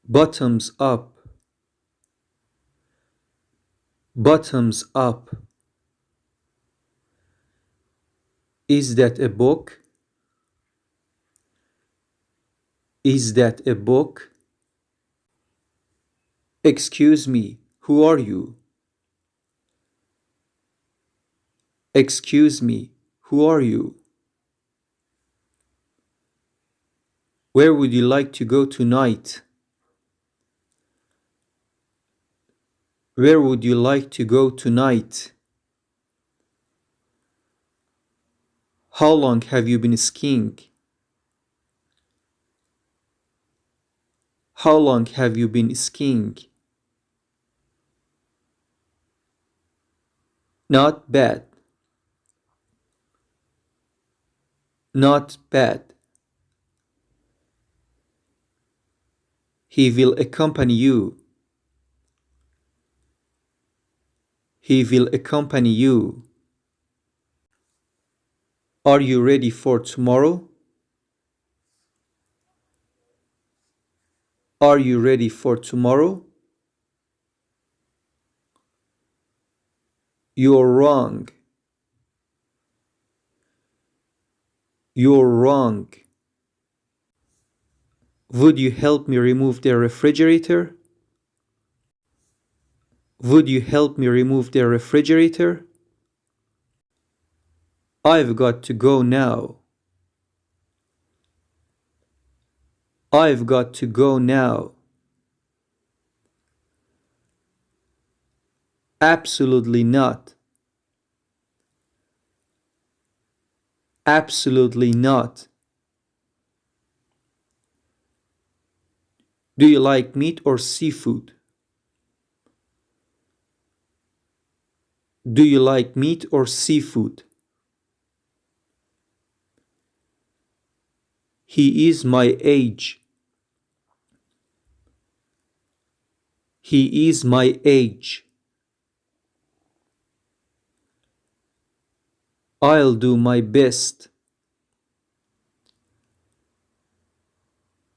Bottoms up. Bottoms up. Is that a book? Is that a book? Excuse me, who are you? Excuse me, who are you? Where would you like to go tonight? Where would you like to go tonight? How long have you been skiing? How long have you been skiing? Not bad. Not bad. He will accompany you. He will accompany you. Are you ready for tomorrow? Are you ready for tomorrow? You're wrong. You're wrong. Would you help me remove the refrigerator? Would you help me remove the refrigerator? I've got to go now. I've got to go now. Absolutely not. Absolutely not. Do you like meat or seafood? Do you like meat or seafood? He is my age. He is my age. I'll do my best.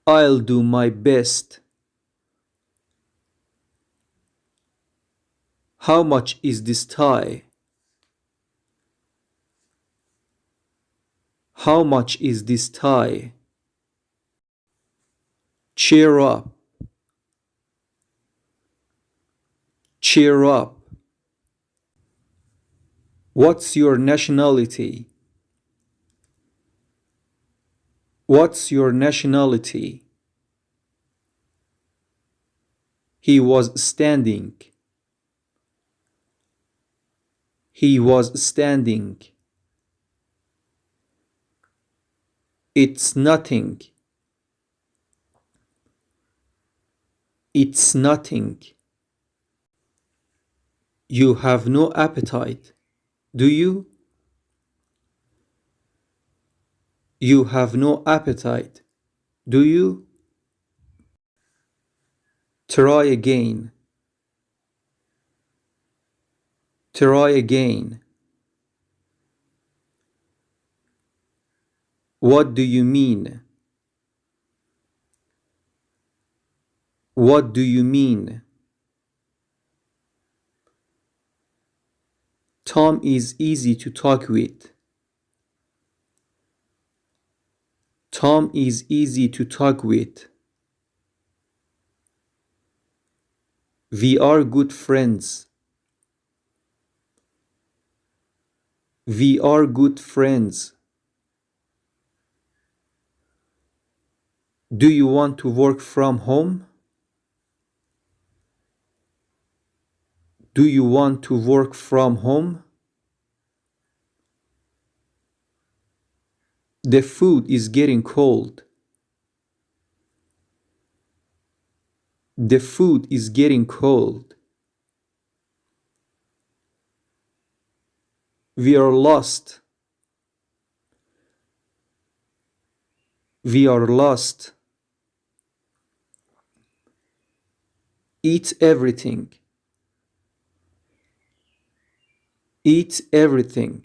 I'll do my best. How much is this tie? How much is this tie? Cheer up. Cheer up. What's your nationality? What's your nationality? He was standing. He was standing. It's nothing. It's nothing. You have no appetite, do you? You have no appetite, do you? Try again. Try again. What do you mean? What do you mean? Tom is easy to talk with. Tom is easy to talk with. We are good friends. We are good friends. Do you want to work from home? Do you want to work from home? The food is getting cold. The food is getting cold. We are lost. We are lost. Eat everything. Eat everything.